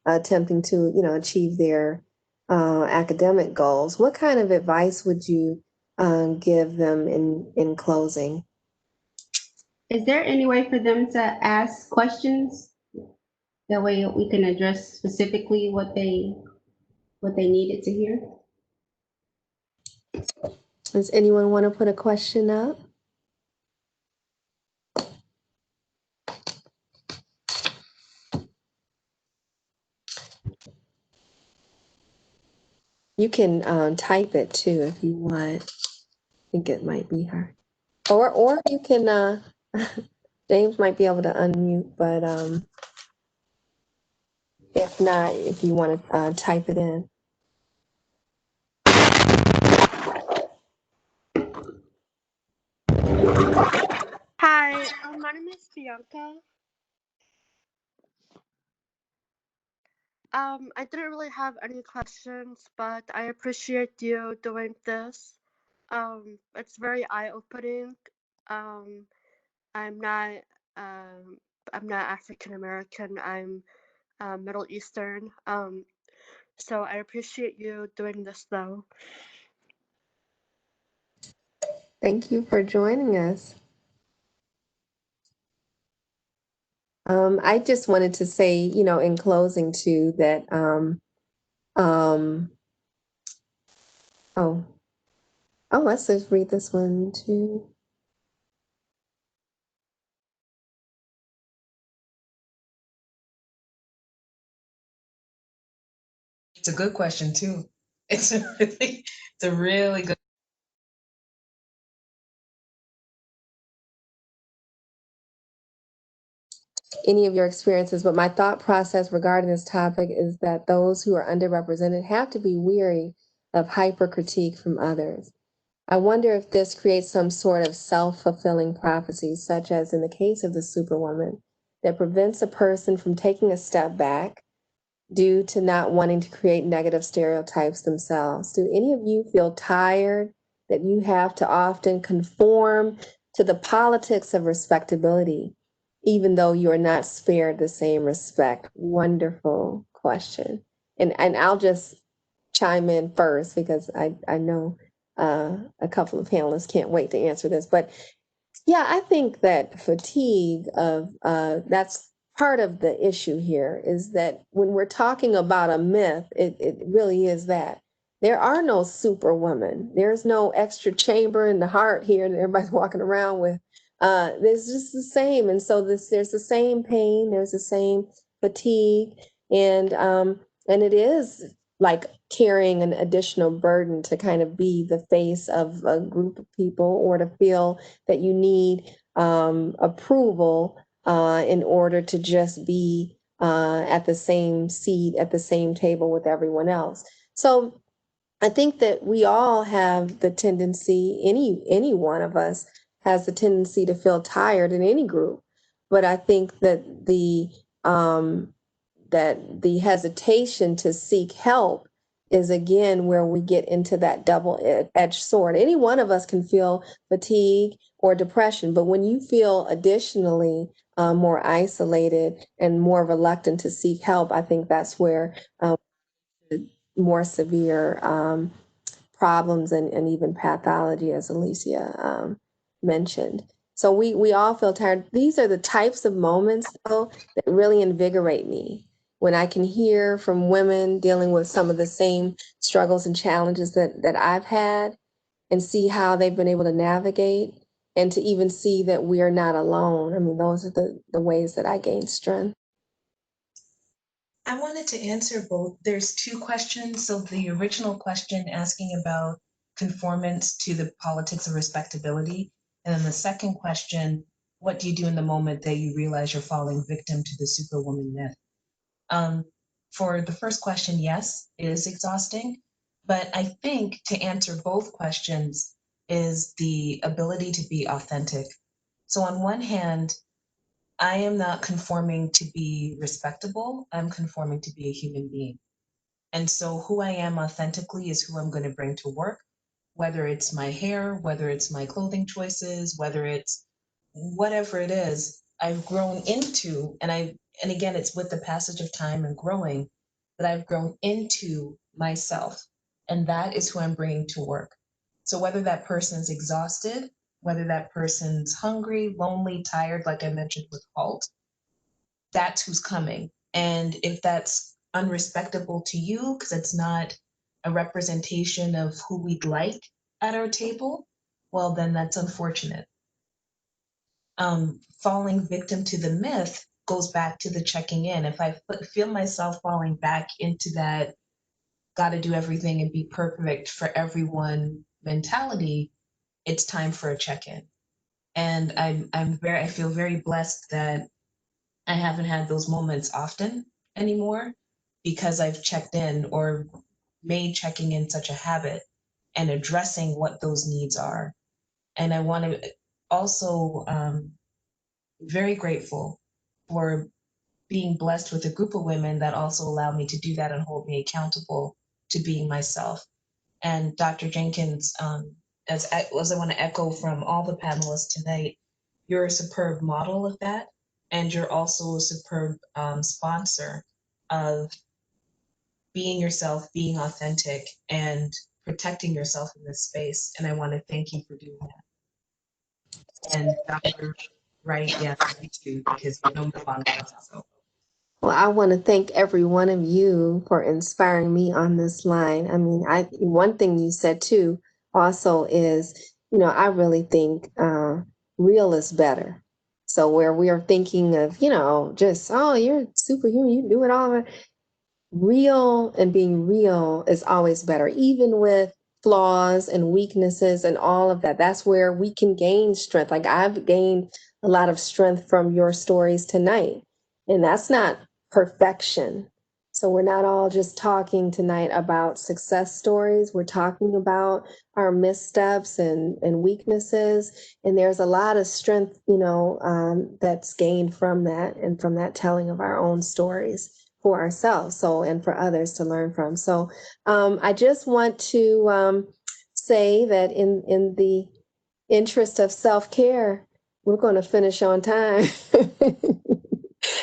attempting to, achieve their academic goals. What kind of advice would you give them in closing? Is there any way for them to ask questions? That way we can address specifically what they needed to hear. Does anyone want to put a question up? You can type it too if you want. I think it might be hard. Or you can, James might be able to unmute, but if not, if you want to type it in. Hi, my name is Bianca. I didn't really have any questions, but I appreciate you doing this. It's very eye-opening. Um, I'm not, um, I'm not African American. I'm Middle Eastern. So I appreciate you doing this, though. Thank you for joining us. I just wanted to say, in closing too, that, um, oh, let's just read this one too. It's a good question too. It's a really good. Any of your experiences, but my thought process regarding this topic is that those who are underrepresented have to be weary of hyper critique from others. I wonder if this creates some sort of self-fulfilling prophecy, such as in the case of the Superwoman, that prevents a person from taking a step back due to not wanting to create negative stereotypes themselves. Do any of you feel tired that you have to often conform to the politics of respectability, even though you are not spared the same respect? Wonderful question. And I'll just chime in first because I know a couple of panelists can't wait to answer this. But yeah, I think that fatigue of that's part of the issue here is that when we're talking about a myth, it really is that. There are no superwomen. There's no extra chamber in the heart here that everybody's walking around with. There's just the same. And so there's the same pain, there's the same fatigue, and it is like carrying an additional burden to kind of be the face of a group of people or to feel that you need approval in order to just be at the same seat, at the same table with everyone else. So I think that we all have the tendency, any one of us has the tendency to feel tired in any group. But I think that um, the hesitation to seek help is again where we get into that double-edged sword. Any one of us can feel fatigue or depression, but when you feel additionally more isolated and more reluctant to seek help, I think that's where more severe problems and even pathology, as Elysia mentioned. So we all feel tired. These are the types of moments, though, that really invigorate me when I can hear from women dealing with some of the same struggles and challenges that I've had and see how they've been able to navigate and to even see that we are not alone. I mean, those are the ways that I gain strength. I wanted to answer both. There's two questions. So the original question asking about conformance to the politics of respectability. And then the second question, what do you do in the moment that you realize you're falling victim to the superwoman myth? For the first question, yes, it is exhausting. But I think to answer both questions is the ability to be authentic. So on one hand, I am not conforming to be respectable. I'm conforming to be a human being. And so who I am authentically is who I'm going to bring to work, whether it's my hair, whether it's my clothing choices, whether it's whatever it is I've grown into. And again, it's with the passage of time and growing that I've grown into myself. And that is who I'm bringing to work. So whether that person's exhausted, whether that person's hungry, lonely, tired, like I mentioned with HALT, that's who's coming. And if that's unrespectable to you, because it's not a representation of who we'd like at our table, well, then that's unfortunate. Falling victim to the myth goes back to the checking in. If I feel myself falling back into that, got to do everything and be perfect for everyone mentality, it's time for a check in. And I feel very blessed that I haven't had those moments often anymore because I've checked in or made checking in such a habit and addressing what those needs are. And I want to also very grateful for being blessed with a group of women that also allow me to do that and hold me accountable to being myself. And Dr. Jenkins, as I want to echo from all the panelists tonight, you're a superb model of that. And you're also a superb sponsor of being yourself, being authentic, and protecting yourself in this space. And I want to thank you for doing that. And Dr. Wright, yes, me too, because you know me long enough. So. Well, I want to thank every one of you for inspiring me on this line. I mean, one thing you said too also is, I really think real is better. So where we are thinking of, just, oh, you're superhuman, you do it all. Real and being real is always better, even with flaws and weaknesses and all of that. That's where we can gain strength. Like I've gained a lot of strength from your stories tonight, and that's not perfection. So we're not all just talking tonight about success stories. We're talking about our missteps and weaknesses. And there's a lot of strength, that's gained from that and from that telling of our own stories for ourselves, so, and for others to learn from. So I just want to say that in the interest of self-care, we're going to finish on time.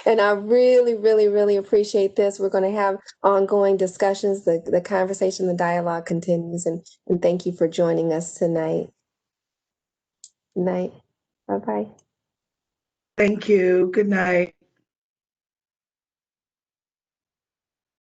And I really, really, really appreciate this. We're going to have ongoing discussions. The conversation, the dialogue continues. And thank you for joining us tonight. Good night. Bye-bye. Thank you. Good night.